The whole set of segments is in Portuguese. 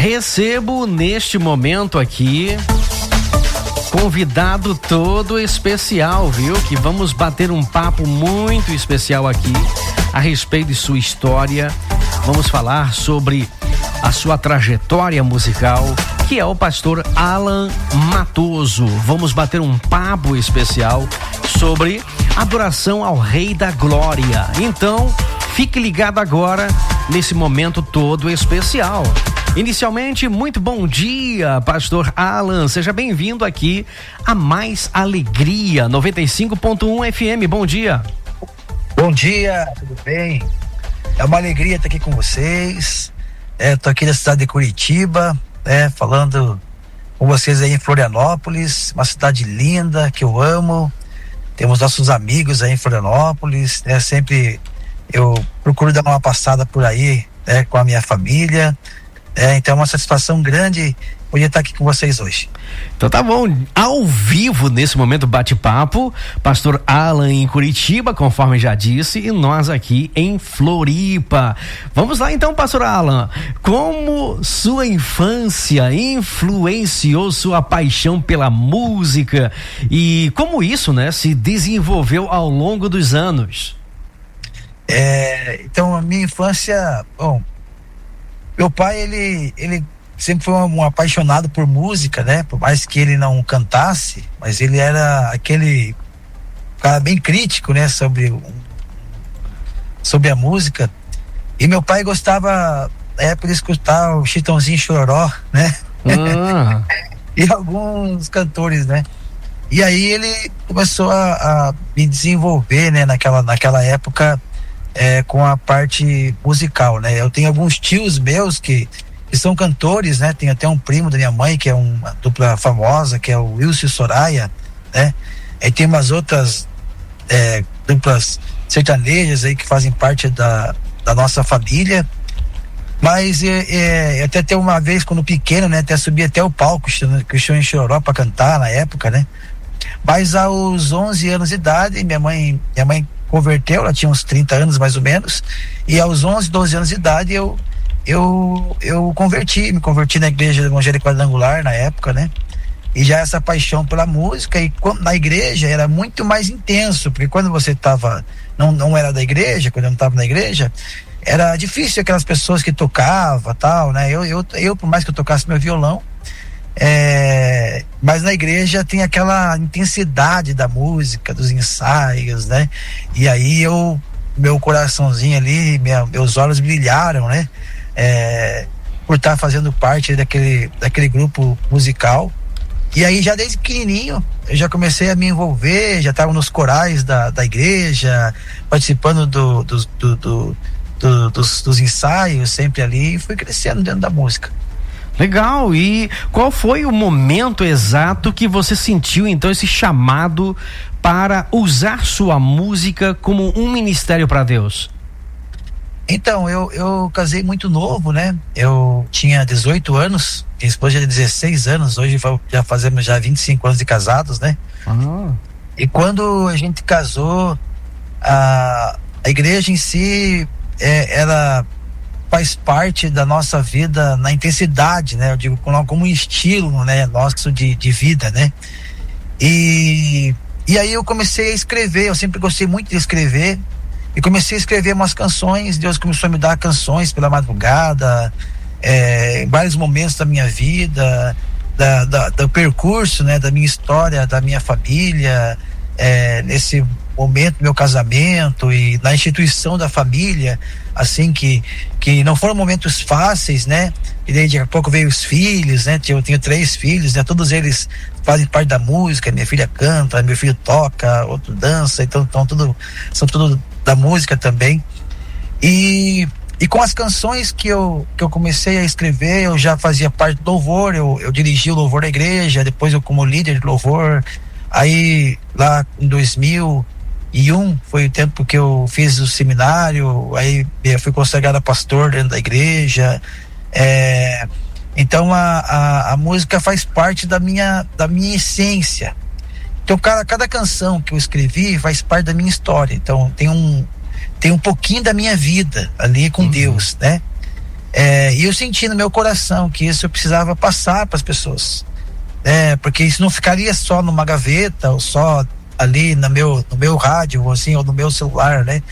Recebo neste momento aqui convidado todo especial, viu? Que vamos bater um papo muito especial aqui a respeito de sua história. Vamos falar sobre a sua trajetória musical, que é o pastor Alan Matoso. Vamos bater um papo especial sobre adoração ao Rei da Glória. Então, fique ligado agora nesse momento todo especial. Inicialmente, muito bom dia, pastor Alan. Seja bem-vindo aqui a Mais Alegria 95.1 FM. Bom dia. Bom dia, tudo bem? É uma alegria estar aqui com vocês. Tô aqui na cidade de Curitiba, falando com vocês aí em Florianópolis, uma cidade linda que eu amo. Temos nossos amigos aí em Florianópolis, sempre eu procuro dar uma passada por aí, com a minha família. Então é uma satisfação grande poder estar aqui com vocês hoje. Então tá bom, ao vivo nesse momento bate-papo, pastor Alan em Curitiba, conforme já disse, e nós aqui em Floripa. Vamos lá então, pastor Alan, como sua infância influenciou sua paixão pela música e como isso, se desenvolveu ao longo dos anos? Então a minha infância, meu pai, ele sempre foi um apaixonado por música, por mais que ele não cantasse, mas ele era aquele cara bem crítico, sobre a música. E meu pai gostava, de escutar o Chitãozinho Chororó, e alguns cantores, E aí ele começou a me desenvolver, naquela época, com a parte musical, Eu tenho alguns tios meus que são cantores, Tem até um primo da minha mãe que é uma dupla famosa, que é o Wilson e Soraya, Aí tem umas outras duplas sertanejas aí que fazem parte da nossa família. Mas até tem uma vez, quando pequeno, até subi até o palco Cristiano Chororó para cantar na época, Mas aos 11 anos de idade, minha mãe converteu, ela tinha uns 30 anos mais ou menos, e aos 11, 12 anos de idade eu me converti na igreja evangélica quadrangular na época, E já essa paixão pela música, e na igreja era muito mais intenso, porque quando você não era da igreja, quando eu não estava na igreja, era difícil aquelas pessoas que tocavam, tal, Eu, por mais que eu tocasse meu violão, mas na igreja tem aquela intensidade da música, dos ensaios, E aí meu coraçãozinho ali, meus olhos brilharam, por estar fazendo parte daquele grupo musical. E aí já desde pequenininho eu já comecei a me envolver, já estava nos corais da igreja, participando dos ensaios sempre ali, e fui crescendo dentro da música. Legal, e qual foi o momento exato que você sentiu então esse chamado para usar sua música como um ministério para Deus? Então, eu casei muito novo, Eu tinha 18 anos, minha esposa tinha 16 anos, hoje já fazemos 25 anos de casados, E quando a gente casou, a igreja em si, ela faz parte da nossa vida na intensidade, Eu digo como um estilo, nosso de vida, E aí eu comecei a escrever, eu sempre gostei muito de escrever, e comecei a escrever umas canções. Deus começou a me dar canções pela madrugada, em vários momentos da minha vida, do percurso, da minha história, da minha família, nesse momento do meu casamento e na instituição da família, assim, que não foram momentos fáceis, E daí daqui a pouco veio os filhos, Eu tenho 3 filhos, Todos eles fazem parte da música. Minha filha canta, meu filho toca, outro dança, então são tudo da música também. E com as canções que eu comecei a escrever, eu já fazia parte do louvor, eu dirigi o louvor da igreja, depois eu como líder de louvor. Aí lá em 2001 foi o tempo que eu fiz o seminário, aí eu fui consagrado a pastor dentro da igreja. Então a música faz parte da minha essência. Então cada canção que eu escrevi faz parte da minha história. Então tem um pouquinho da minha vida ali com Deus, E eu senti no meu coração que isso eu precisava passar para as pessoas, porque isso não ficaria só numa gaveta ou só ali no meu rádio, ou assim, ou no meu celular, né?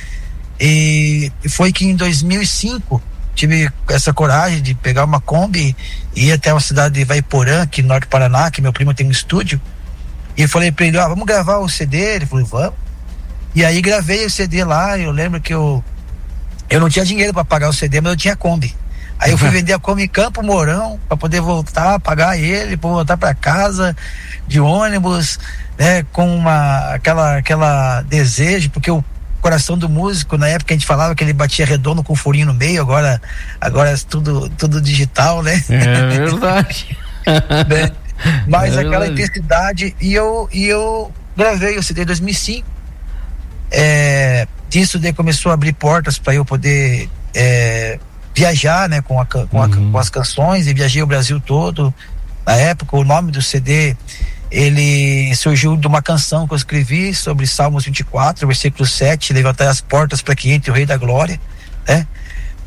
E foi que em 2005 tive essa coragem de pegar uma Kombi e ir até uma cidade de Ivaiporã, aqui no norte do Paraná, que meu primo tem um estúdio, e eu falei para ele, vamos gravar o CD? Ele falou, vamos. E aí gravei o CD lá. Eu lembro que eu não tinha dinheiro para pagar o CD, mas eu tinha Kombi. Aí eu fui vender a Kombi em Campo Mourão para poder voltar, pagar ele, para voltar para casa de ônibus, né, com aquela desejo, porque o coração do músico, na época a gente falava que ele batia redondo com furinho no meio, agora é tudo digital, né? É verdade. Né? Mas aquela intensidade, e eu gravei o CD em 2005. Disso daí começou a abrir portas para eu poder viajar, né, com as canções, e viajei o Brasil todo. Na época, o nome do CD ele surgiu de uma canção que eu escrevi sobre Salmos 24, versículo 7, levantar as portas para que entre o Rei da Glória, né?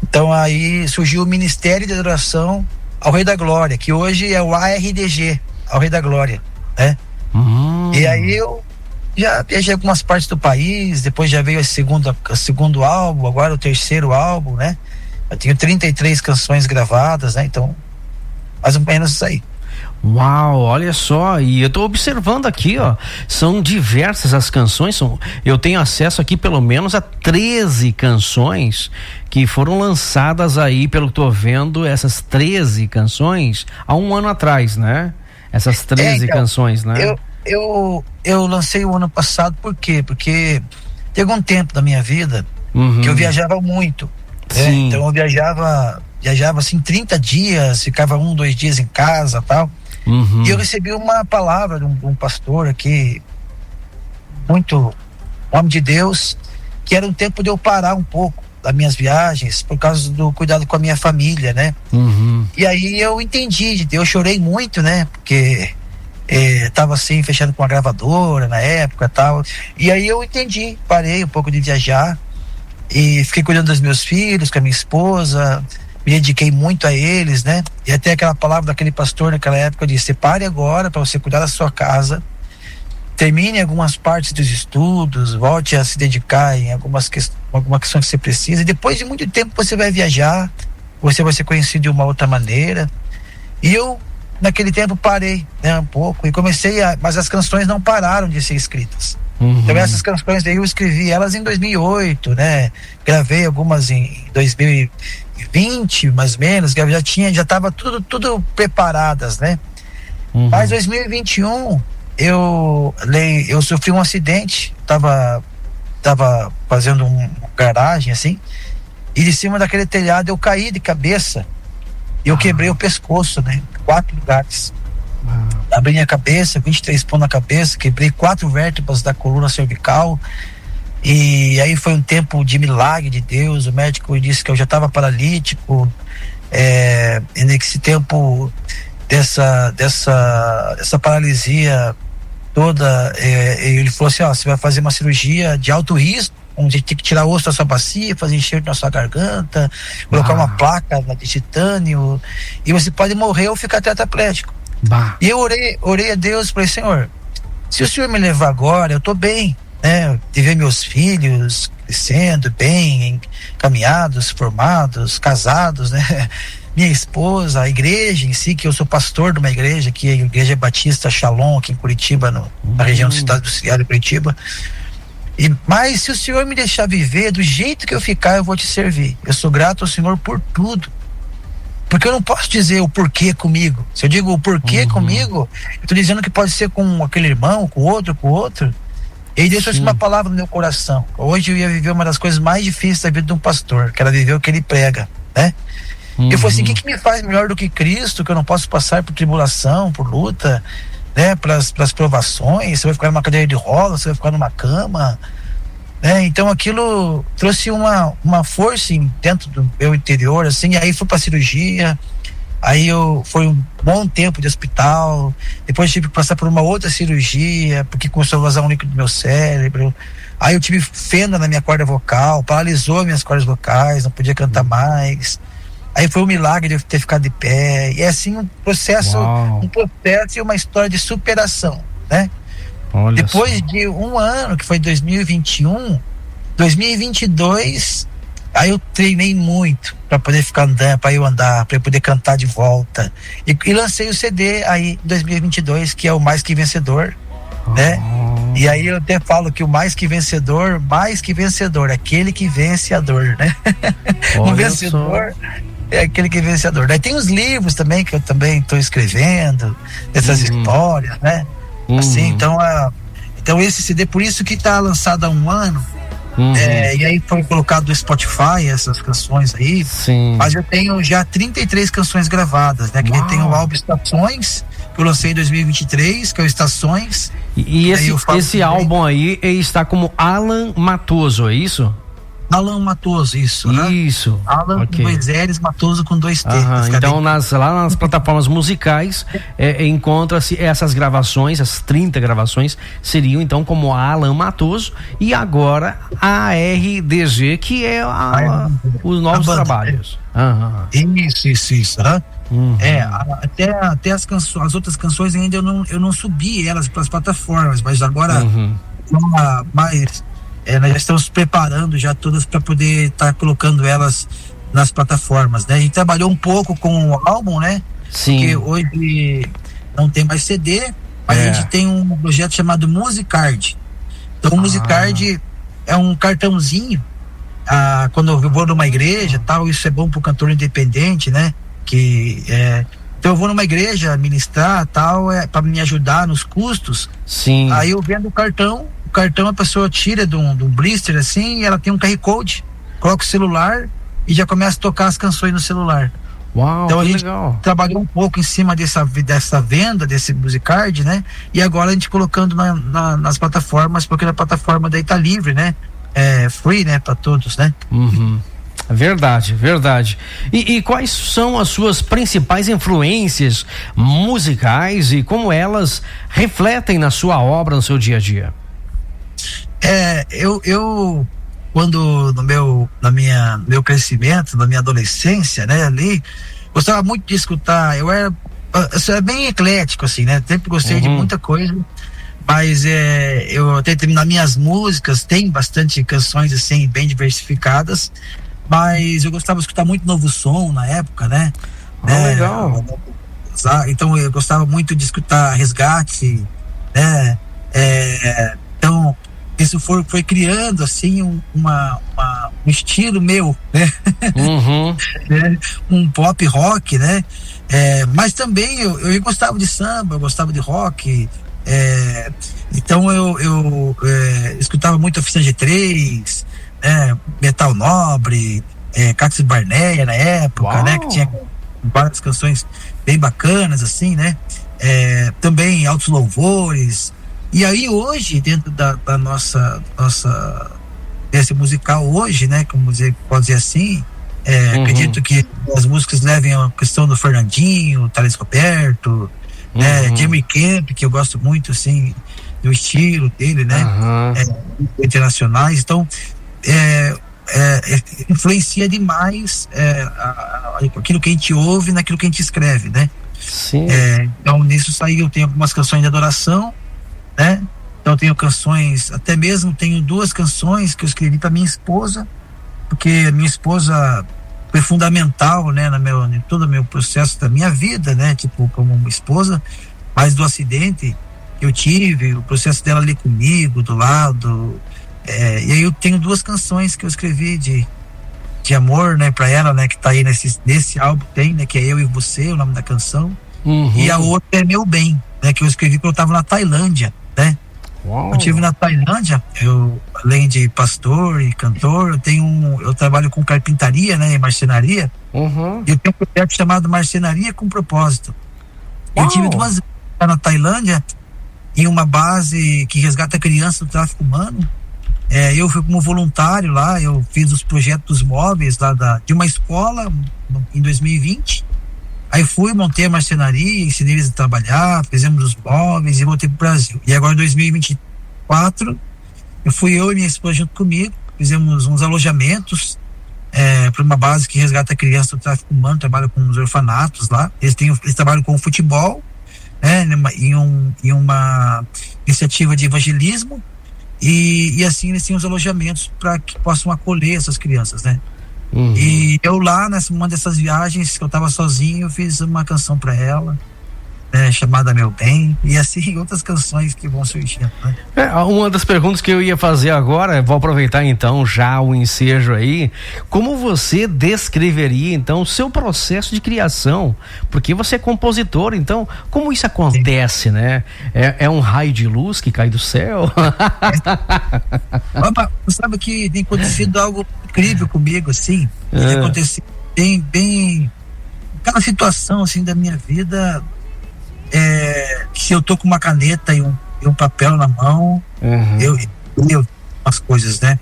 Então aí surgiu o Ministério de Adoração ao Rei da Glória, que hoje é o ARDG, ao Rei da Glória, né? E aí eu já viajei algumas partes do país, depois já veio o segundo álbum, agora o terceiro álbum, né? Eu tenho 33 canções gravadas, né? Então, mais ou menos isso aí. Uau, olha só, e eu tô observando aqui, ó, são diversas as canções, eu tenho acesso aqui pelo menos a 13 canções que foram lançadas aí, pelo que tô vendo, essas 13 canções há um ano atrás, né? Essas 13 então, canções, né? Eu lancei o ano passado, por quê? Porque teve um tempo da minha vida que eu viajava muito, né? Então eu viajava assim 30 dias, ficava 1-2 dias em casa, tal. E eu recebi uma palavra de um pastor aqui, muito homem de Deus, que era um tempo de eu parar um pouco das minhas viagens, por causa do cuidado com a minha família, né? E aí eu entendi, eu chorei muito, né? Porque tava assim, fechando com a gravadora na época, tal. E aí eu entendi, parei um pouco de viajar e fiquei cuidando dos meus filhos, com a minha esposa, me dediquei muito a eles, né? E até aquela palavra daquele pastor naquela época, eu disse: pare agora para você cuidar da sua casa, termine algumas partes dos estudos, volte a se dedicar em alguma questão que você precisa, e depois de muito tempo você vai viajar, você vai ser conhecido de uma outra maneira. E eu naquele tempo parei, né, um pouco, e mas as canções não pararam de ser escritas. Então essas canções aí eu escrevi elas em 2008, né? Gravei algumas em 2020, mais ou menos, já estava tudo preparadas, né? Mas 2021 eu sofri um acidente, tava fazendo uma garagem assim, e de cima daquele telhado eu caí de cabeça e eu quebrei o pescoço, né? 4 lugares. Abri minha cabeça, 23 pontos na cabeça, quebrei 4 vértebras da coluna cervical. E aí foi um tempo de milagre de Deus. O médico disse que eu já estava paralítico. E nesse tempo dessa paralisia toda, ele falou assim: você vai fazer uma cirurgia de alto risco, onde tem que tirar osso da sua bacia, fazer enxerto na sua garganta, colocar uma placa de titânio, e você pode morrer ou ficar tetraplégico. E eu orei a Deus, falei: Senhor, se o Senhor me levar agora, eu tô bem, né? De ver meus filhos crescendo bem, encaminhados, formados, casados, né? Minha esposa, a igreja em si, que eu sou pastor de uma igreja, que é a Igreja Batista Shalom, aqui em Curitiba, na região do estado industrial de Curitiba. Mas se o Senhor me deixar viver do jeito que eu ficar, eu vou te servir. Eu sou grato ao Senhor por tudo. Porque eu não posso dizer o porquê comigo. Se eu digo o porquê comigo, eu estou dizendo que pode ser com aquele irmão, com outro. E Deus trouxe uma palavra no meu coração. Hoje eu ia viver uma das coisas mais difíceis da vida de um pastor, que era viver o que ele prega, né? Eu falei assim: o que me faz melhor do que Cristo, que eu não posso passar por tribulação, por luta, né? Pelas provações, você vai ficar numa cadeira de rodas, você vai ficar numa cama, né? Então aquilo trouxe uma força dentro do meu interior, assim. E aí fui pra cirurgia, aí foi um bom tempo de hospital, depois tive que passar por uma outra cirurgia, porque começou a vazar um líquido do meu cérebro. Aí eu tive fenda na minha corda vocal, paralisou minhas cordas vocais, não podia cantar mais. Aí foi um milagre de eu ter ficado de pé. E é assim um processo e uma história de superação, né? Olha Depois só. de um ano, que foi 2021, 2022, aí eu treinei muito para poder ficar andando, para eu andar, para eu poder cantar de volta. E lancei o CD aí em 2022, que é o Mais Que Vencedor, né? E aí eu até falo que o mais que vencedor, aquele que vence a dor, né? Um vencedor é aquele que vence a dor. Daí tem os livros também que eu também estou escrevendo, essas histórias, né? Assim, então esse CD, por isso que tá lançado há um ano. E aí foi colocado no Spotify essas canções aí. Sim. Mas eu tenho já 33 canções gravadas, né? Que tem o álbum Estações, que eu lancei em 2023, que é o Estações. E esse álbum aí está como Alan Matoso, é isso? Alan Matoso, isso, né? Isso. Alan com 2 L's, Matoso com 2 T. Então lá nas plataformas musicais encontra-se essas gravações, as 30 gravações seriam então como Alan Matoso, e agora a RDG, que é os novos trabalhos. Isso. Até as outras canções ainda eu não subi elas para as plataformas, mas agora nós já estamos preparando já todas para poder estar colocando elas nas plataformas, né? A gente trabalhou um pouco com o álbum, né? Sim. Porque hoje não tem mais CD, mas a gente tem um projeto chamado Musicard. Então o Musicard é um cartãozinho, quando eu vou numa igreja tal, isso é bom pro cantor independente, né? Então eu vou numa igreja ministrar tal, para me ajudar nos custos. Sim. Aí eu vendo o cartão a pessoa tira de um blister assim, e ela tem um QR Code, coloca o celular e já começa a tocar as canções no celular. Uau, então a gente legal. Trabalhou um pouco em cima dessa venda, desse Musicard, né? E agora a gente colocando nas plataformas, porque a plataforma daí tá livre, né? É free, né? Para todos, né? Verdade. E quais são as suas principais influências musicais e como elas refletem na sua obra, no seu dia a dia? Eu quando no meu crescimento, na minha adolescência, né, ali, gostava muito de escutar. Eu era bem eclético, assim, né? Sempre gostei de muita coisa, mas eu até nas minhas músicas tem bastante canções assim bem diversificadas, mas eu gostava de escutar muito Novo Som na época, né? Legal. Então eu gostava muito de escutar Resgate, né? Então isso foi criando assim um estilo meu, né? Um pop rock, né? Mas também eu gostava de samba, eu gostava de rock, então eu escutava muito Oficina G3, né? Metal Nobre, Cactus Barneia na época, né? Que tinha várias canções bem bacanas assim, né? Também Altos Louvores. E aí hoje, dentro da nossa desse musical hoje, né, como pode dizer assim, acredito que as músicas levem a questão do Fernandinho, Thales Roberto, né, Jamie Camp, que eu gosto muito, assim, do estilo dele, né, internacionais. Então, influencia demais aquilo que a gente ouve naquilo que a gente escreve, né? Sim. Então, nisso aí eu tenho algumas canções de adoração, né? Então tenho canções, até mesmo tenho 2 canções que eu escrevi para minha esposa, porque minha esposa foi fundamental, né, em todo o meu processo da minha vida, né, tipo como uma esposa, mas do acidente que eu tive, o processo dela ali comigo, do lado, e aí eu tenho 2 canções que eu escrevi de amor, né, para ela, né, que tá aí nesse álbum, tem, né, que é Eu e Você, o nome da canção, e a outra é Meu Bem, né, que eu escrevi quando eu tava na Tailândia, né? Uau. Eu estive na Tailândia, além de pastor e cantor, eu trabalho com carpintaria, né, e marcenaria, e eu tenho um projeto chamado Marcenaria com Propósito. Uau. Eu tive 2 vezes na Tailândia, em uma base que resgata crianças do tráfico humano. Eu fui como voluntário lá, eu fiz os projetos móveis lá de uma escola em 2020. Aí montei a marcenaria, ensinei eles a trabalhar, fizemos os móveis e voltei pro Brasil. E agora em 2024, eu e minha esposa junto comigo, fizemos uns alojamentos para uma base que resgata crianças do tráfico humano, trabalha com os orfanatos lá. Eles trabalham com o futebol, em uma iniciativa de evangelismo, e assim eles têm os alojamentos para que possam acolher essas crianças, né? E eu lá, numa dessas viagens que eu estava sozinho, eu fiz uma canção para ela, chamada Meu Bem, e assim outras canções que vão surgindo, né? Uma das perguntas que eu ia fazer agora, vou aproveitar então já o ensejo aí, como você descreveria então o seu processo de criação? Porque você é compositor, então como isso acontece? Sim. Né? É um raio de luz que cai do céu? Sabe que tem acontecido algo incrível comigo, assim, tem acontecido bem cada situação assim da minha vida. Se eu tô com uma caneta e um papel na mão, eu as coisas, né?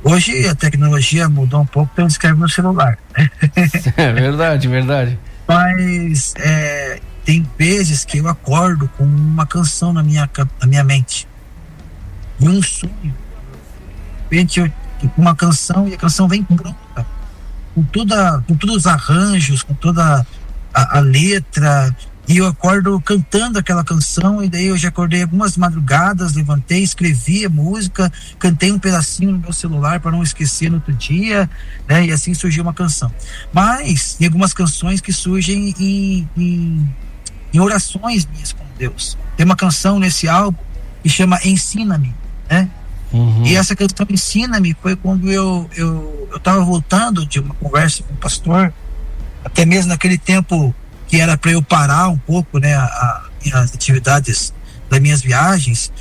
Hoje a tecnologia mudou um pouco, então eu escrevo no celular, né? É verdade. Mas tem vezes que eu acordo com uma canção na minha mente e um sonho. De repente uma canção, e a canção vem pronta, com todos os arranjos, com toda a letra. E eu acordo cantando aquela canção, e daí eu já acordei algumas madrugadas, levantei, escrevi a música, cantei um pedacinho no meu celular para não esquecer no outro dia, né? E assim surgiu uma canção. Mas tem algumas canções que surgem em orações minhas com Deus. Tem uma canção nesse álbum que chama Ensina-me, né? E essa canção Ensina-me foi quando eu estava voltando de uma conversa com o pastor, até mesmo naquele tempo que era para eu parar um pouco, né, as atividades das minhas viagens,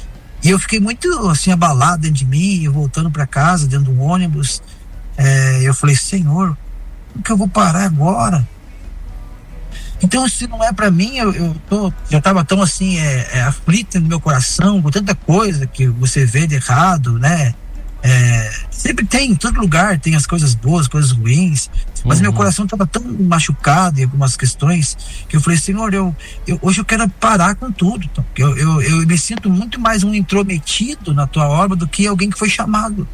e eu fiquei muito assim abalado dentro de mim, voltando para casa dentro do ônibus. Eu falei: Senhor, por que eu vou parar agora? Então, se não é para mim, já estava tão assim aflito no meu coração com tanta coisa que você vê de errado, né? Sempre tem, em todo lugar tem as coisas boas, coisas ruins, mas meu coração estava tão machucado em algumas questões que eu falei: Senhor, hoje eu quero parar com tudo. Então, eu me sinto muito mais um intrometido na tua obra do que alguém que foi chamado.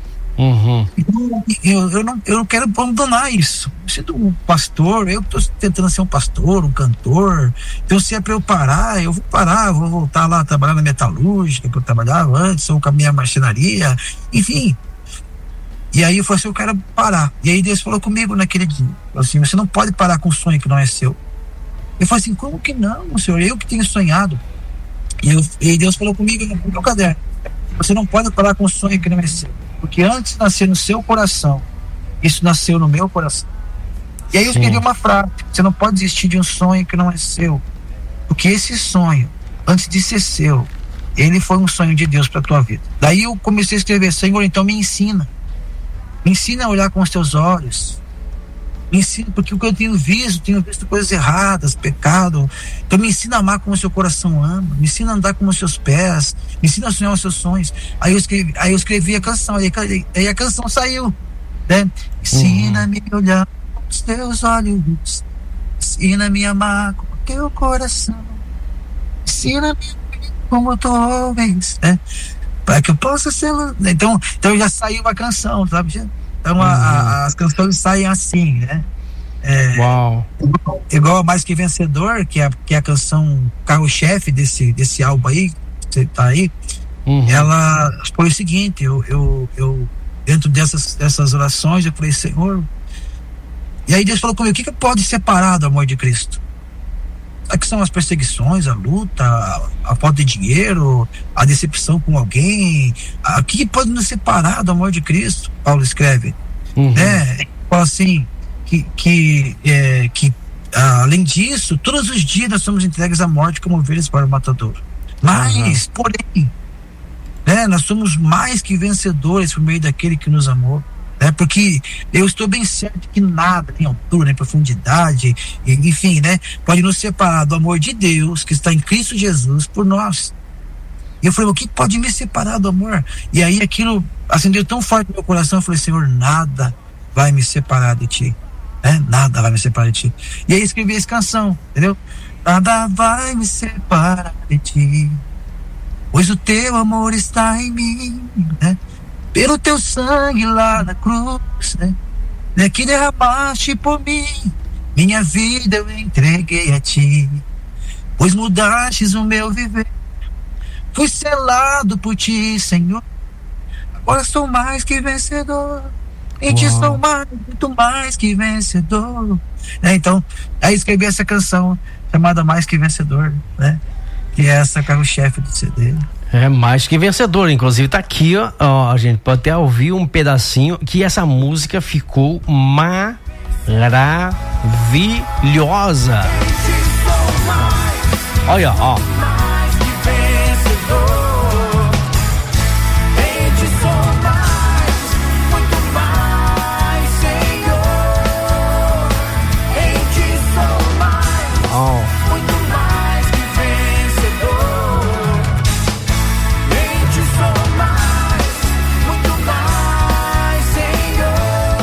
Eu não quero abandonar isso. Eu sinto um pastor, eu estou tentando ser um pastor, um cantor. Então, se é para eu parar, eu vou parar, eu vou voltar lá a trabalhar na metalúrgica que eu trabalhava antes, ou com a minha marcenaria, enfim. E aí eu falei assim: eu quero parar. E aí Deus falou comigo naquele dia, assim: você não pode parar com um sonho que não é seu. Eu falei assim: como que não, Senhor? Eu que tenho sonhado. E Deus falou comigo no meu caderno: você não pode parar com um sonho que não é seu, porque antes de nascer no seu coração, isso nasceu no meu coração. E aí eu escrevi uma frase: você não pode desistir de um sonho que não é seu, porque esse sonho, antes de ser seu, ele foi um sonho de Deus para tua vida. Daí eu comecei a escrever: Senhor, então me ensina a olhar com os teus olhos, me ensina, porque o que eu tenho visto coisas erradas, pecado. Então me ensina a amar como o seu coração ama, me ensina a andar como os seus pés, me ensina a sonhar os seus sonhos. Aí eu escrevi a canção, aí a canção saiu, né? Ensina-me a olhar com os teus olhos, ensina-me a amar com o teu coração, ensina-me como tu ouves, né? Para que eu possa ser. Então já saiu a canção, sabe? Então as canções saem assim, né? Uau. Igual a Mais Que Vencedor, que é a canção carro-chefe desse álbum aí, que você tá aí. Ela foi o seguinte: eu dentro dessas orações, eu falei: Senhor. E aí Deus falou comigo: o que pode separar do amor de Cristo? Que são as perseguições, a luta, a falta de dinheiro, a decepção com alguém. O que pode nos separar do amor de Cristo? Paulo escreve, né? Fala assim que além disso, todos os dias nós somos entregues à morte como ovelhas para o matador. Mas, porém, né, nós somos mais que vencedores por meio daquele que nos amou. Porque eu estou bem certo que nada, nem altura, nem profundidade, enfim, né, pode nos separar do amor de Deus que está em Cristo Jesus por nós. E eu falei: o que pode me separar do amor? E aí aquilo acendeu tão forte no meu coração. Eu falei: Senhor, nada vai me separar de ti, né? Nada vai me separar de ti. E aí escrevi essa canção, entendeu? Nada vai me separar de ti, pois o teu amor está em mim, né? Pelo teu sangue lá na cruz, né? né, que derramaste por mim, minha vida eu entreguei a ti, pois mudastes o meu viver, fui selado por ti, Senhor, agora sou mais que vencedor, em ti sou mais, muito mais que vencedor, né? Então, aí escrevi essa canção chamada Mais Que Vencedor, né? Que é essa carro-chefe do CD. É mais que vencedor, inclusive tá aqui, ó, a gente pode até ouvir um pedacinho que essa música ficou maravilhosa. Olha, ó.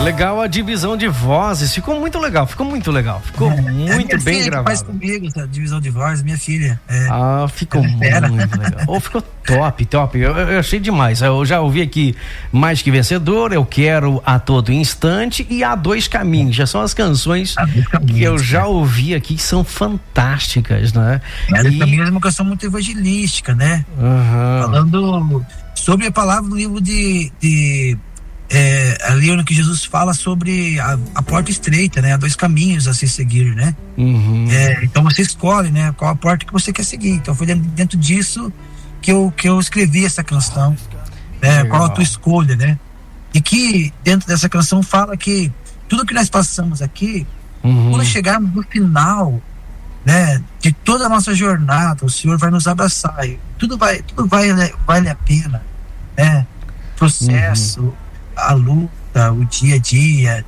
Legal a divisão de vozes, ficou muito legal, ficou muito muito bem gravado. Faz comigo essa divisão de vozes, minha filha. Ficou muito legal. Ficou top. Eu achei demais. Eu já ouvi aqui Mais Que Vencedor, Eu Quero a Todo Instante e Há Dois Caminhos. Já são as canções que eu já ouvi aqui, que são fantásticas, né? Também é uma canção muito evangelística, né? Falando sobre a palavra no livro ali onde que Jesus fala sobre a porta estreita, né? Há dois caminhos a se seguir, né? Então você escolhe, né? Qual a porta que você quer seguir. Então foi dentro disso que eu escrevi essa canção, né? Qual a tua escolha, né? E que dentro dessa canção fala que tudo que nós passamos aqui, quando chegarmos no final, né? De toda a nossa jornada, o Senhor vai nos abraçar. E tudo vale a pena, né? Processo, a luta, o dia a dia,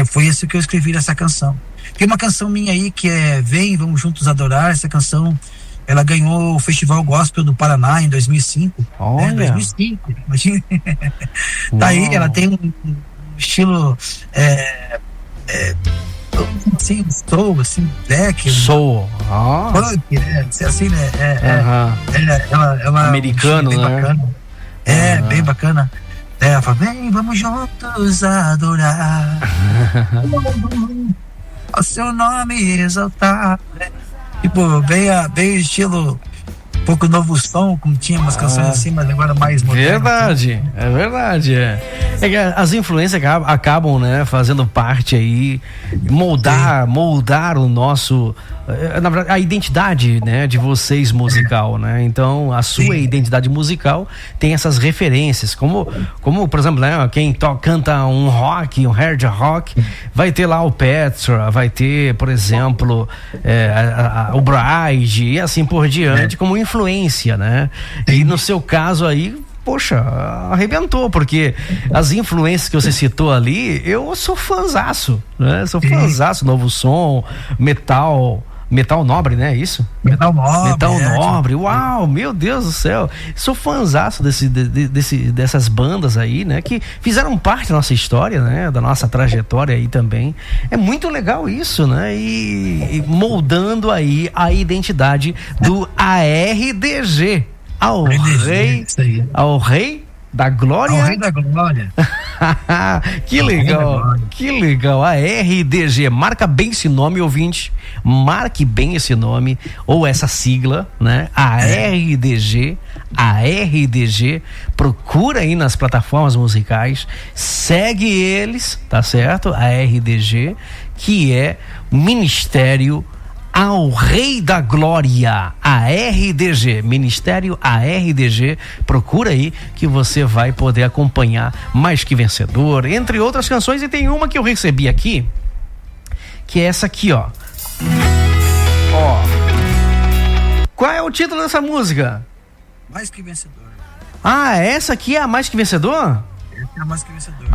foi isso que eu escrevi nessa canção. Tem uma canção minha aí que é Vem, Vamos Juntos Adorar. Essa canção, ela ganhou o Festival Gospel do Paraná em 2005. Olha! 2005, imagina. Tá aí, ela tem um estilo assim, soul, assim, black. Soul. Funk, né? Assim, né? Ela americano, bem né? Bacana. Bem bacana. Ela fala, vem, vamos juntos adorar ao seu nome exaltar, né? Tipo, bem estilo um pouco novo som, como tinha umas canções assim, mas agora mais modernas. Verdade. É que as influências acabam, né, fazendo parte aí, moldar o nosso, na verdade, a identidade, né, de vocês musical, né? Então, a sua identidade musical tem essas referências, como por exemplo, né, quem canta um rock, um hard rock, vai ter lá o Petra, vai ter, por exemplo, o Bride e assim por diante, como influência, né? E no seu caso aí, poxa, arrebentou, porque as influências que você citou ali, eu sou fãzaço, né? Sou fãzaço, novo som, metal nobre, né? Isso? Metal nobre. Uau, meu Deus do céu. Sou fãzaço dessas bandas aí, né? Que fizeram parte da nossa história, né? Da nossa trajetória aí também. É muito legal isso, né? E moldando aí a identidade do ARDG. Ao Rei da Glória. Ao Rei da Glória. Que legal. A RDG, marca bem esse nome, ouvinte. Marque bem esse nome ou essa sigla, né? A RDG. Procura aí nas plataformas musicais, segue eles, tá certo? A RDG, que é Ministério ao Rei da Glória, a RDG, Ministério ARDG, procura aí que você vai poder acompanhar Mais Que Vencedor, entre outras canções, e tem uma que eu recebi aqui, que é essa aqui, ó. Qual é o título dessa música? Mais Que Vencedor. Essa aqui é a Mais Que Vencedor? É Mais Que Vencedor.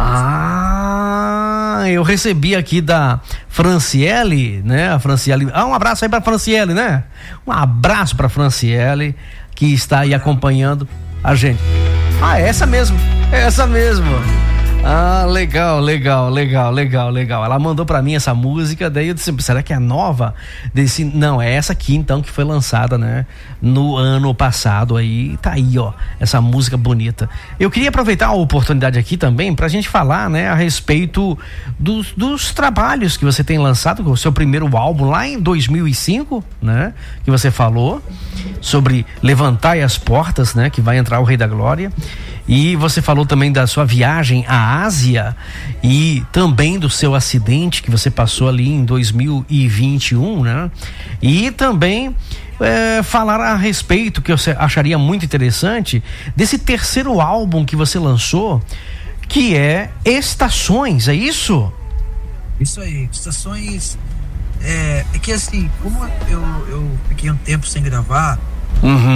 Eu recebi aqui da Franciele, né? A Franciele. Um abraço aí pra Franciele, né? Um abraço pra Franciele, que está aí acompanhando a gente. Essa mesmo. Legal. Ela mandou pra mim essa música, daí eu disse, será que é nova? Disse, não, é essa aqui então que foi lançada, né, no ano passado aí, tá aí, ó, essa música bonita. Eu queria aproveitar a oportunidade aqui também pra gente falar, né, a respeito dos trabalhos que você tem lançado, o seu primeiro álbum lá em 2005, né, que você falou sobre Levantai as Portas, né, que vai entrar o Rei da Glória. E você falou também da sua viagem à Ásia e também do seu acidente que você passou ali em 2021, né? E também falar a respeito, que eu acharia muito interessante, desse terceiro álbum que você lançou, que é Estações, é isso? Isso aí, Estações. É que assim, como eu fiquei um tempo sem gravar,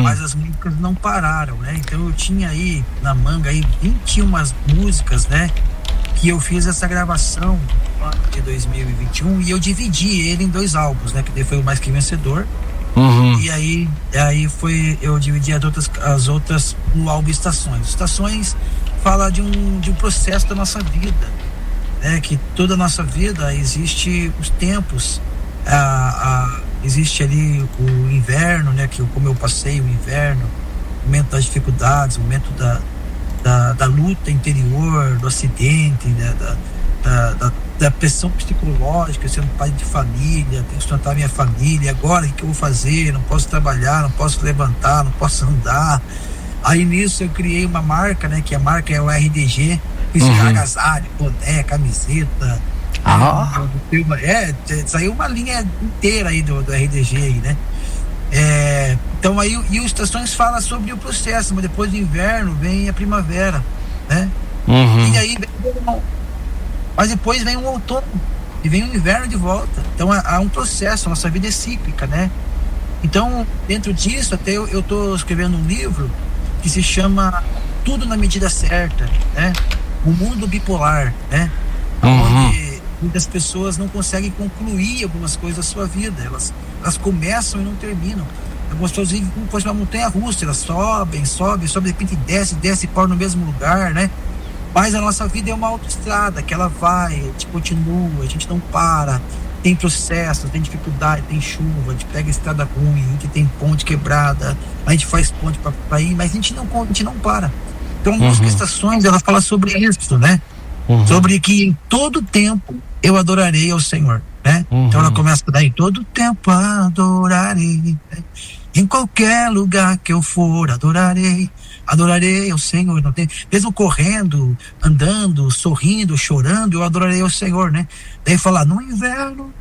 mas as músicas não pararam, né? Então eu tinha aí na manga aí 21 músicas, né? Que eu fiz essa gravação de 2021 e eu dividi ele em 2 álbuns, né? Que daí foi o Mais Que Vencedor. E aí eu dividi as outras no álbum Estações. Estações fala de um processo da nossa vida, né? Que toda a nossa vida existe os tempos. Existe ali o inverno, né? Como eu passei o inverno, o momento das dificuldades, o momento da luta interior, do acidente, né? Da pressão psicológica, sendo pai de família, tenho que sustentar minha família, agora o que eu vou fazer? Não posso trabalhar, não posso levantar, não posso andar. Aí nisso eu criei uma marca, né? Que a marca é o RDG, fiz agasalho, boné, camiseta. Saiu uma linha inteira aí do RDG aí, né? Então aí e o Estações fala sobre o processo, mas depois do inverno vem a primavera, né? E aí mas depois vem um outono e vem o inverno de volta. Então há um processo, a nossa vida é cíclica, né? Então dentro disso até eu tô escrevendo um livro que se chama Tudo na Medida Certa, né? O mundo bipolar, né? Onde muitas pessoas não conseguem concluir algumas coisas da sua vida, elas começam e não terminam. Algumas pessoas vivem como se fosse uma montanha russa, elas sobem, de repente desce e para no mesmo lugar, né? Mas a nossa vida é uma autoestrada que ela vai, a gente continua, a gente não para, tem processo, tem dificuldade, tem chuva, a gente pega estrada ruim, a gente tem ponte quebrada, a gente faz ponte para ir, mas a gente não para. Então a música Estações, ela fala sobre isso, né? Sobre que em todo tempo eu adorarei ao Senhor, né? Então ela começa a dar em todo tempo adorarei, né? Em qualquer lugar que eu for adorarei ao Senhor, não tem, mesmo correndo, andando, sorrindo, chorando, eu adorarei ao Senhor, né? Daí fala, no inverno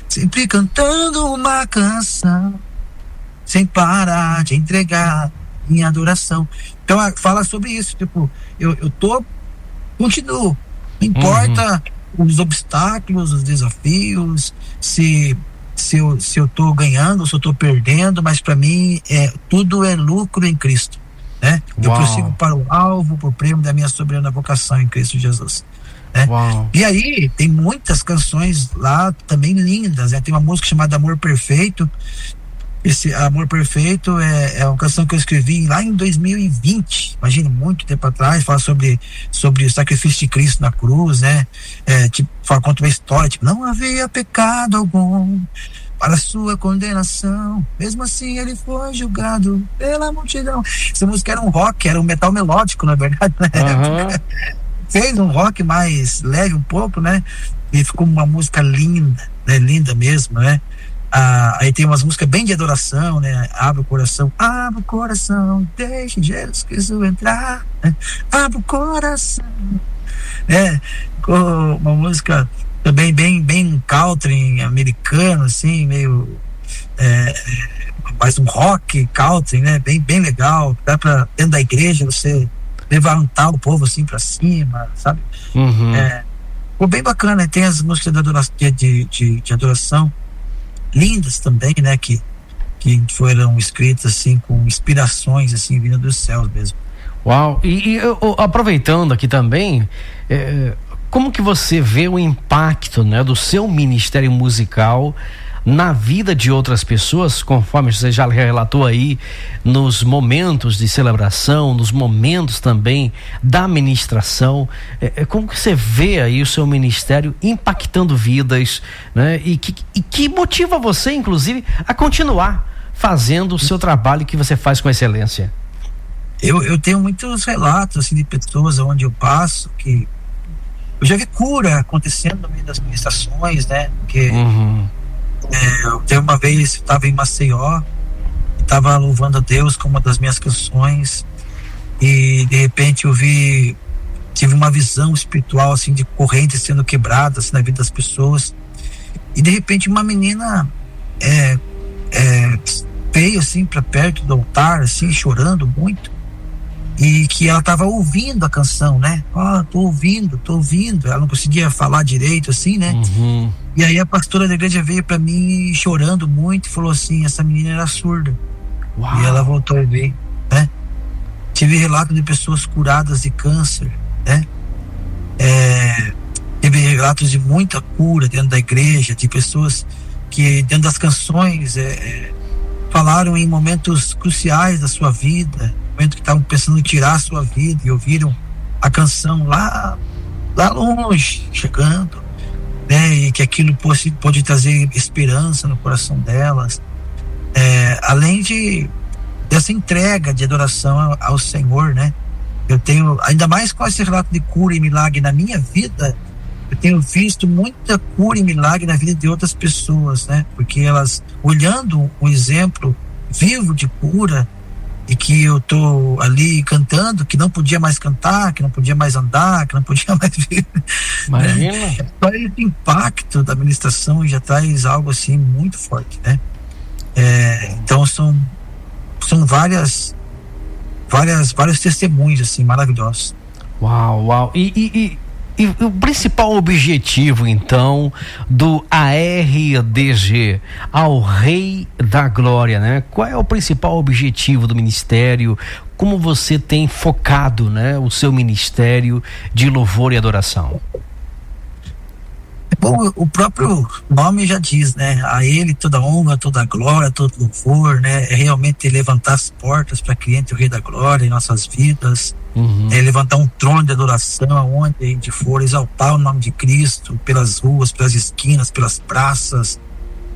sempre cantando uma canção sem parar de entregar minha adoração. Então fala sobre isso, tipo, eu continuo, não importa os obstáculos, os desafios, se eu tô ganhando ou se eu tô perdendo, mas para mim tudo é lucro em Cristo, né? Eu prossigo para o alvo, por prêmio da minha soberana vocação em Cristo Jesus, né? E aí tem muitas canções lá também lindas, né? Tem uma música chamada Amor Perfeito. Esse Amor Perfeito é uma canção que eu escrevi lá em 2020, imagina, muito tempo atrás, fala sobre o sacrifício de Cristo na cruz, né? Conta uma história, não havia pecado algum para sua condenação, mesmo assim ele foi julgado pela multidão. Essa música era um rock, era um metal melódico, na verdade, né? Fez um rock mais leve um pouco, né? E ficou uma música linda, né? Linda mesmo, né? Aí tem umas músicas bem de adoração, né? Abre o coração, deixe Jesus Cristo entrar, né? Abre o coração, né? Uma música também bem country americano, assim, meio mais um rock country, né? Bem legal, dá pra dentro da igreja você levantar o povo assim pra cima, sabe? Ficou bem bacana. Tem as músicas de adoração lindas também, né, que foram escritas assim com inspirações assim vindo dos céus mesmo. Uau! E aproveitando aqui também, como que você vê o impacto, né, do seu ministério musical na vida de outras pessoas, conforme você já relatou aí, nos momentos de celebração, nos momentos também da ministração. Como que você vê aí o seu ministério impactando vidas, né? E que motiva você, inclusive, a continuar fazendo o seu trabalho que você faz com excelência? Eu tenho muitos relatos assim, de pessoas onde eu passo que eu já vi cura acontecendo no meio das ministrações, né? Porque eu uma vez estava em Maceió, estava louvando a Deus com uma das minhas canções, e de repente tive uma visão espiritual assim de correntes sendo quebradas na vida das pessoas, e de repente uma menina veio assim para perto do altar, assim, chorando muito, e que ela estava ouvindo a canção, né? Tô ouvindo. Ela não conseguia falar direito, assim, né? E aí a pastora da igreja veio para mim chorando muito e falou assim: essa menina era surda. Uau. E ela voltou a ouvir, né? Tive relato de pessoas curadas de câncer, né? Teve relatos de muita cura dentro da igreja, de pessoas que dentro das canções falaram em momentos cruciais da sua vida, momento que estavam pensando em tirar a sua vida, e ouviram a canção lá longe, chegando, né? E que aquilo pode trazer esperança no coração delas, além dessa entrega de adoração ao Senhor, né? Eu tenho, ainda mais com esse relato de cura e milagre na minha vida, eu tenho visto muita cura e milagre na vida de outras pessoas, né? Porque elas, olhando um exemplo vivo de cura, e que eu tô ali cantando, que não podia mais cantar, que não podia mais andar, que não podia mais ver. Imagina. Né? Só esse impacto da ministração já traz algo assim muito forte, né? Então são vários testemunhos assim maravilhosos. Uau. E o principal objetivo, então, do ARDG, ao Rei da Glória, né? Qual é o principal objetivo do ministério? Como você tem focado, né, o seu ministério de louvor e adoração? Bom, o próprio nome já diz, né? A Ele toda honra, toda glória, todo louvor, né? É realmente levantar as portas para que entre o Rei da Glória em nossas vidas. Levantar um trono de adoração aonde a gente for, exaltar o nome de Cristo pelas ruas, pelas esquinas, pelas praças.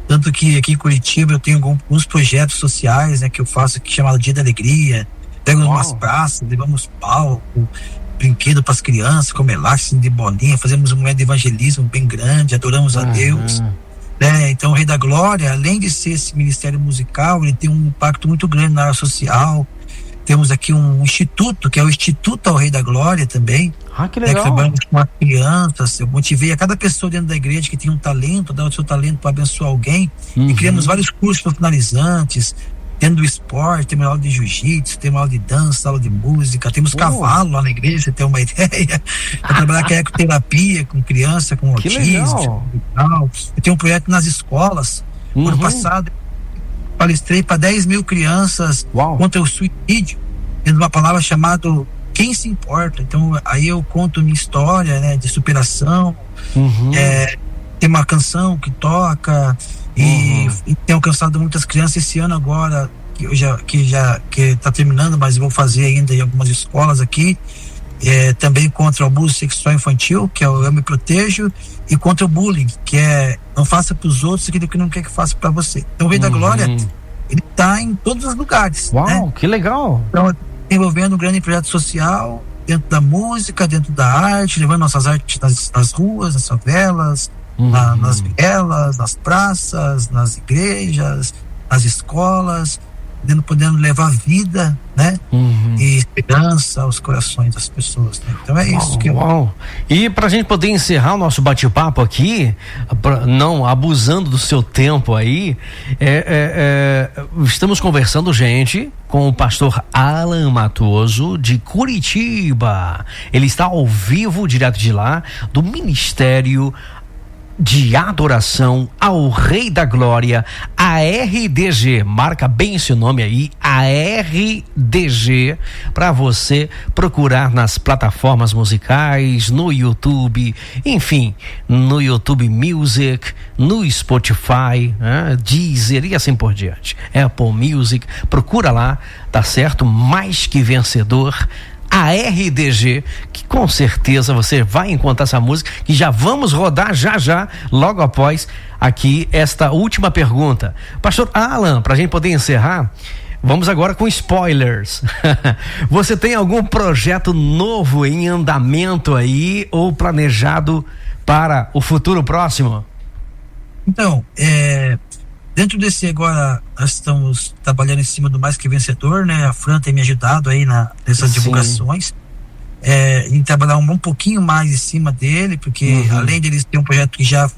Tanto que aqui em Curitiba eu tenho alguns projetos sociais, né, que eu faço aqui, chamado Dia da Alegria. Pego umas praças, levamos palco, brinquedo para as crianças, como elástico de bolinha, fazemos um momento de evangelismo bem grande, adoramos a Deus, né? Então o Rei da Glória, além de ser esse ministério musical, ele tem um impacto muito grande na área social. Temos aqui um instituto, que é o Instituto ao Rei da Glória também. Que legal. Que trabalhamos com as crianças. Eu motivei a cada pessoa dentro da igreja que tem um talento, dar o seu talento para abençoar alguém. E criamos vários cursos profissionalizantes, dentro do esporte. Temos aula de jiu-jitsu, temos aula de dança, aula de música, temos cavalo lá na igreja, você tem uma ideia. Para trabalhar com ecoterapia, com criança, com autismo. Eu tenho um projeto nas escolas. Ano passado, palestrei para 10 mil crianças contra o suicídio, tendo uma palavra chamada Quem Se Importa. Então aí eu conto minha história, né, de superação. Tem uma canção que toca e tenho alcançado muitas crianças esse ano agora, que está terminando, mas eu vou fazer ainda em algumas escolas aqui, também contra o abuso sexual infantil, que é o Eu Me Protejo, e contra o bullying, que é não faça para os outros aquilo que não quer que faça para você. Então o Rei da Glória, ele está em todos os lugares. Né? Que legal! Então, envolvendo um grande projeto social, dentro da música, dentro da arte, levando nossas artes nas ruas, nas favelas, nas vielas, nas praças, nas igrejas, nas escolas, podendo levar vida, né? E esperança aos corações das pessoas, né? Então é isso que eu... E pra gente poder encerrar o nosso bate-papo aqui, não abusando do seu tempo aí, estamos conversando, gente, com o pastor Alan Matoso, de Curitiba. Ele está ao vivo, direto de lá, do Ministério de adoração ao Rei da Glória, a RDG. Marca bem esse nome aí, a RDG, para você procurar nas plataformas musicais, no YouTube, enfim, no YouTube Music, no Spotify, Deezer e assim por diante. Apple Music, procura lá, tá certo? Mais que vencedor. A RDG, que com certeza você vai encontrar essa música, que já vamos rodar já, logo após aqui esta última pergunta. Pastor Alan, para a gente poder encerrar, vamos agora com spoilers. Você tem algum projeto novo em andamento aí ou planejado para o futuro próximo? Então, dentro desse agora, nós estamos trabalhando em cima do Mais Que Vencedor, né? A Fran tem me ajudado aí nessas divulgações, em trabalhar um pouquinho mais em cima dele, porque além deles ter um projeto que já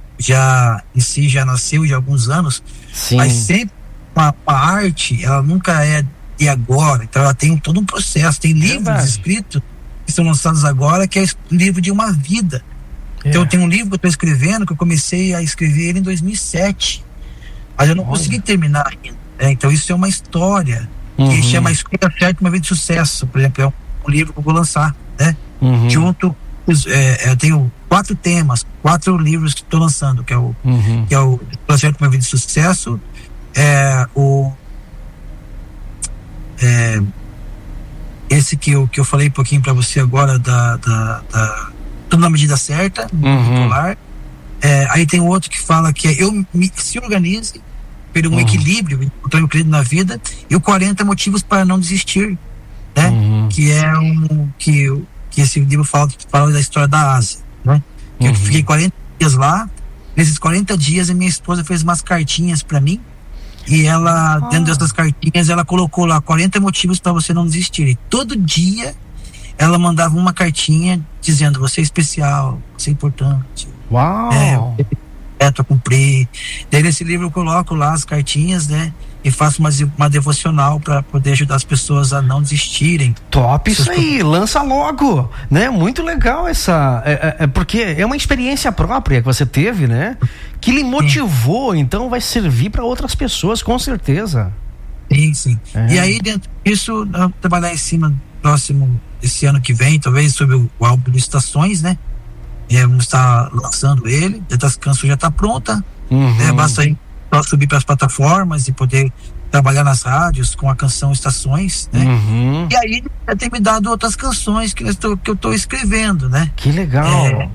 em si já nasceu de alguns anos, mas sempre uma arte, ela nunca é de agora, então ela tem todo um processo, tem livros escritos que são lançados agora, que é o livro de uma vida. Então eu tenho um livro que eu estou escrevendo, que eu comecei a escrever ele em 2007. Mas eu não consegui terminar ainda. Então isso é uma história que chama Escolha Certa, Uma Vida de Sucesso. Por exemplo, é um livro que eu vou lançar, né? Junto, eu tenho 4 temas, 4 livros que estou lançando, que é o Escolha Certa, Uma Vida de Sucesso, esse que eu falei um pouquinho para você agora, Tudo na Medida Certa, popular. Aí tem outro que fala que se organize pelo um equilíbrio, encontrar um equilíbrio na vida, e o 40 motivos para não desistir, né? Que é que esse livro fala da história da Ásia, né? Que eu fiquei 40 dias lá. Nesses 40 dias a minha esposa fez umas cartinhas para mim, e ela, dentro dessas cartinhas, ela colocou lá 40 motivos para você não desistir, e todo dia ela mandava uma cartinha dizendo: você é especial, você é importante. Uau! A cumprir. Daí nesse livro eu coloco lá as cartinhas, né? E faço uma devocional para poder ajudar as pessoas a não desistirem. Top isso aí, lança logo, né? Muito legal essa, porque é uma experiência própria que você teve, né? Que lhe motivou, então vai servir para outras pessoas, com certeza. Sim. E aí dentro disso, trabalhar em cima próximo, esse ano que vem, talvez sobre o álbum do Estações, né? Vamos estar lançando ele, as canções já está pronta, basta aí só subir para as plataformas e poder trabalhar nas rádios com a canção Estações, né? E aí já tem me dado outras canções que eu estou escrevendo, né? Que legal!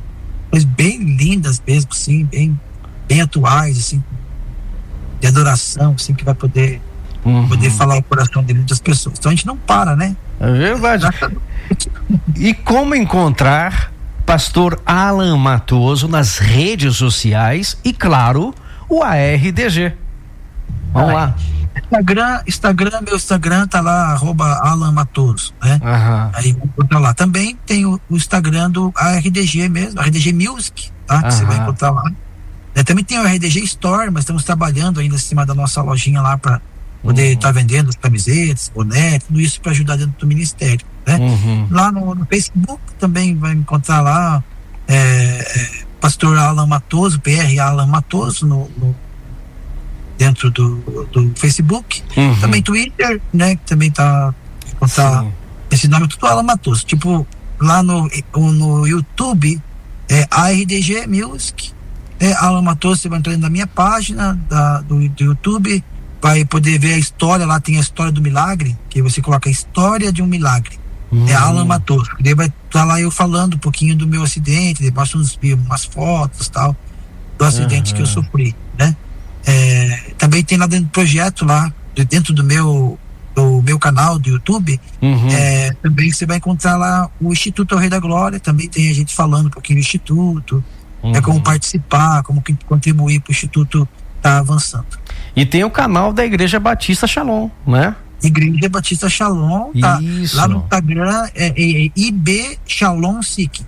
Coisas bem lindas mesmo, assim, bem atuais, assim, de adoração, assim, que vai poder falar o coração de muitas pessoas. Então a gente não para, né? É verdade. E como encontrar Pastor Alan Matoso nas redes sociais e, claro, o ARDG? Vamos lá. Meu Instagram tá lá, @Alan Matoso, né? Aí vou botar lá. Também tem o Instagram do ARDG mesmo, RDG Music, tá? Que você vai encontrar lá. Também tem o RDG Store, mas estamos trabalhando ainda em cima da nossa lojinha lá para poder estar vendendo as camisetas, boné, tudo isso para ajudar dentro do ministério, né? Lá no Facebook também vai encontrar lá Pastor Alan Matoso, PR Alan Matoso dentro do Facebook. Também Twitter, né? Que também tá encontrar esse nome, tudo Alan Matoso. Tipo, lá no YouTube ARDG Music, Alan Matoso. Você vai entrar na minha página do YouTube, vai poder ver a história. Lá tem a história do milagre, que você coloca a história de um milagre, Alan Matoso. Daí vai estar lá eu falando um pouquinho do meu acidente, depois umas fotos tal do acidente que eu sofri, né? Também tem lá dentro do projeto, lá dentro do meu canal do YouTube, também você vai encontrar lá o Instituto ao Rei da Glória. Também tem a gente falando um pouquinho do Instituto, como participar, como contribuir para o Instituto estar avançando. E tem o canal da Igreja Batista Shalom, né? Igreja Batista Shalom, tá? Isso. Lá no Instagram IB Shalom SIC.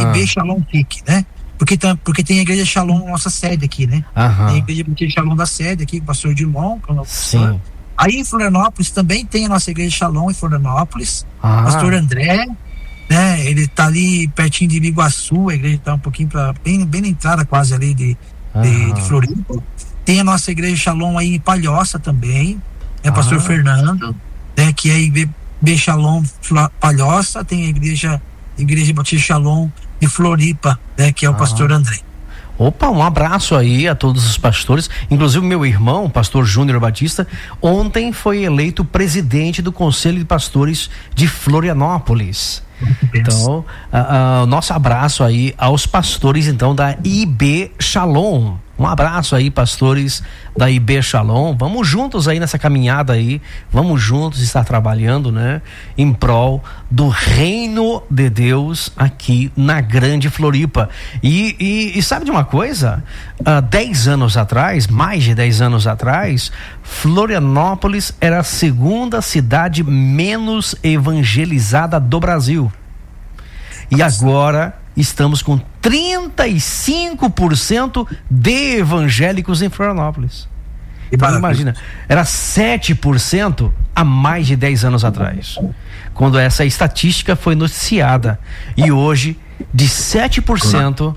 IB Shalom SIC, né? Porque tem a Igreja Shalom, nossa sede aqui, né? Tem a Igreja Batista Shalom da sede aqui, com o pastor Dilon, que é o nosso pastor. Aí em Florianópolis também tem a nossa Igreja Shalom em Florianópolis, pastor André, né? Ele está ali pertinho de Biguaçu, a igreja está um pouquinho bem na entrada quase ali de Floripa. Tem a nossa igreja Shalom aí em Palhoça também, né? Pastor Fernando, né? Que é IB Shalom Palhoça. Tem a igreja Batista Shalom de Floripa, né? Que é o pastor André. Opa, um abraço aí a todos os pastores, inclusive meu irmão, o pastor Júnior Batista, ontem foi eleito presidente do Conselho de Pastores de Florianópolis. Então, nosso abraço aí aos pastores então da IB Shalom. Um abraço aí, pastores da IB Shalom. Vamos juntos aí nessa caminhada aí. Vamos juntos estar trabalhando, né? Em prol do reino de Deus aqui na Grande Floripa. E sabe de uma coisa? 10 anos atrás, mais de 10 anos atrás, Florianópolis era a segunda cidade menos evangelizada do Brasil. E agora estamos com 35% de evangélicos em Florianópolis. Então imagina, era 7% há mais de 10 anos atrás, quando essa estatística foi noticiada. E hoje, de 7%,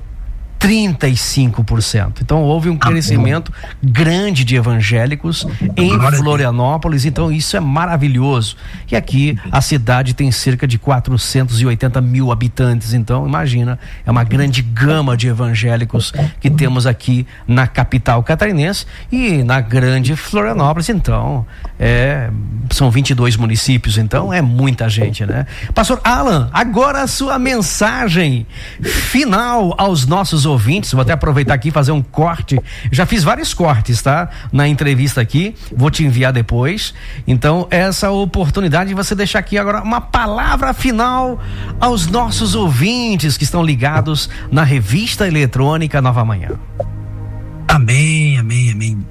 35%. Então houve um crescimento grande de evangélicos em Florianópolis, então isso é maravilhoso. E aqui a cidade tem cerca de 480 mil habitantes, então imagina, é uma grande gama de evangélicos que temos aqui na capital catarinense e na Grande Florianópolis. Então são 22 municípios, então é muita gente, né? Pastor Alan, agora a sua mensagem final aos nossos ouvintes. Vou até aproveitar aqui e fazer um corte. Já fiz vários cortes, tá? Na entrevista aqui, vou te enviar depois. Então, essa oportunidade de você deixar aqui agora uma palavra final aos nossos ouvintes que estão ligados na revista eletrônica Nova Manhã. Amém, amém, amém.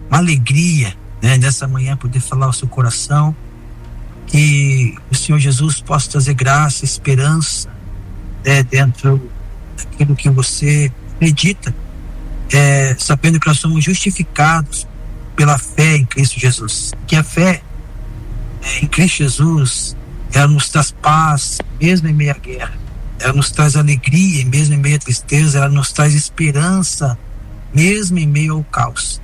Uma alegria, né? Nessa manhã poder falar ao seu coração, que o Senhor Jesus possa trazer graça, esperança, né? Dentro aquilo que você acredita, sabendo que nós somos justificados pela fé em Cristo Jesus, que a fé em Cristo Jesus, ela nos traz paz mesmo em meio à guerra, ela nos traz alegria mesmo em meio à tristeza, ela nos traz esperança mesmo em meio ao caos.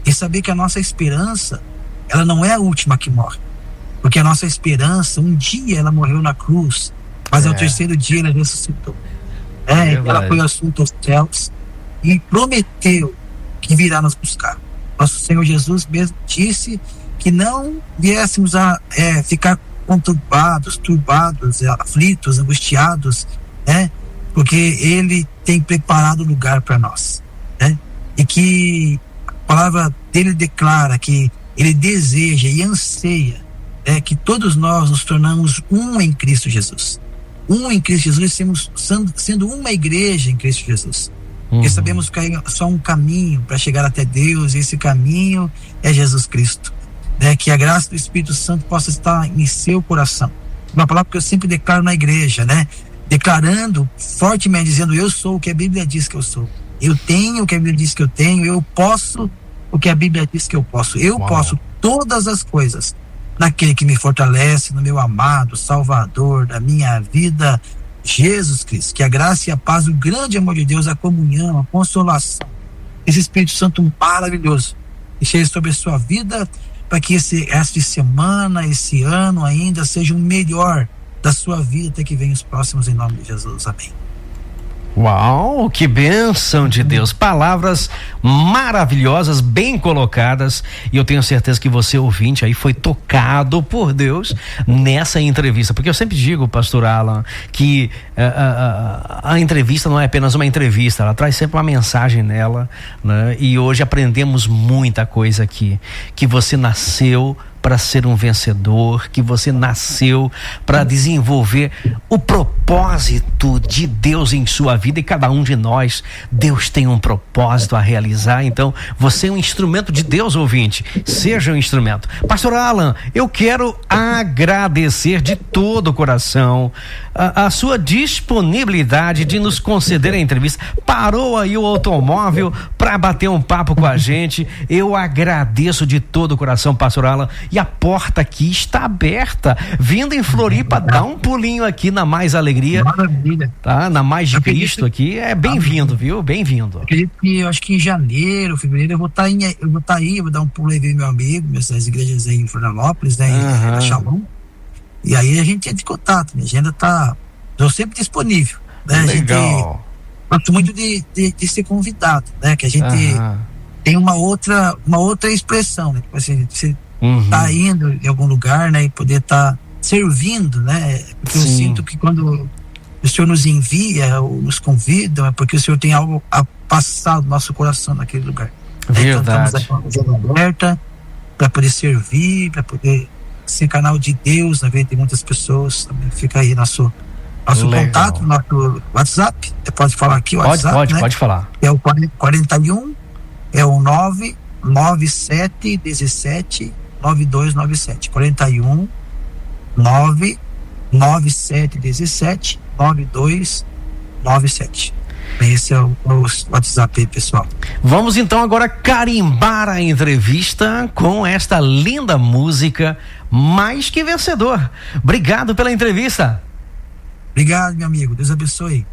E saber que a nossa esperança, ela não é a última que morre, porque a nossa esperança, um dia ela morreu na cruz, mas ao terceiro dia ela ressuscitou. Ela foi assunto aos céus e prometeu que virá nos buscar. Nosso Senhor Jesus mesmo disse que não viéssemos a ficar conturbados, turbados, aflitos, angustiados, né? Porque Ele tem preparado lugar para nós, né? E que a palavra dele declara que Ele deseja e anseia, que todos nós nos tornamos um em Cristo Jesus. Um em Cristo Jesus, sendo uma igreja em Cristo Jesus. Porque sabemos que é só um caminho para chegar até Deus, e esse caminho é Jesus Cristo, né? Que a graça do Espírito Santo possa estar em seu coração. Uma palavra que eu sempre declaro na igreja, né? Declarando fortemente, dizendo: eu sou o que a Bíblia diz que eu sou, eu tenho o que a Bíblia diz que eu tenho, eu posso o que a Bíblia diz que eu posso, eu posso todas as coisas naquele que me fortalece, no meu amado Salvador da minha vida, Jesus Cristo. Que a graça e a paz, o grande amor de Deus, a comunhão, a consolação, esse Espírito Santo maravilhoso esteja sobre a sua vida, para que essa semana, esse ano ainda seja o melhor da sua vida, até que venham os próximos, em nome de Jesus. Amém. Uau, que bênção de Deus, palavras maravilhosas, bem colocadas, e eu tenho certeza que você, ouvinte, aí foi tocado por Deus nessa entrevista, porque eu sempre digo, pastor Alan, que a entrevista não é apenas uma entrevista, ela traz sempre uma mensagem nela, né? E hoje aprendemos muita coisa aqui, que você nasceu para ser um vencedor, que você nasceu para desenvolver o propósito de Deus em sua vida, e cada um de nós, Deus tem um propósito a realizar. Então você é um instrumento de Deus, ouvinte, seja um instrumento. Pastor Alan, eu quero agradecer de todo o coração a sua disponibilidade de nos conceder a entrevista. Parou aí o automóvel para bater um papo com a gente. Eu agradeço de todo o coração, pastor Alan, e a porta aqui está aberta. Vindo em Floripa, dá um pulinho aqui na Mais Alegria. Maravilha. Tá? Na Mais de Cristo aqui, é bem-vindo, viu? Bem-vindo. Acredito que, eu acho que em janeiro, fevereiro, eu vou estar aí, vou dar um pulo aí ver meu amigo, as igrejas aí em Florianópolis, né? Em Shalom. E aí a gente entra em contato, minha agenda tá, estou sempre disponível, né? Legal. Gosto muito de ser convidado, né? Que a gente tem uma outra expressão, né? Tipo assim, você tá indo em algum lugar, né? E poder estar servindo, né? Porque eu sinto que quando o Senhor nos envia ou nos convida, é porque o Senhor tem algo a passar do nosso coração naquele lugar. Verdade. Então, estamos aqui com a agenda aberta para poder servir, para poder ser canal de Deus na vida de muitas pessoas. Também fica aí nosso contato, nosso WhatsApp. Você pode falar aqui o WhatsApp, né? Pode falar. É o 41, é o 99717 9297. 41 99717 9297. Esse é o WhatsApp aí, pessoal. Vamos então agora carimbar a entrevista com esta linda música, Mais Que Vencedor. Obrigado pela entrevista. Obrigado, meu amigo. Deus abençoe.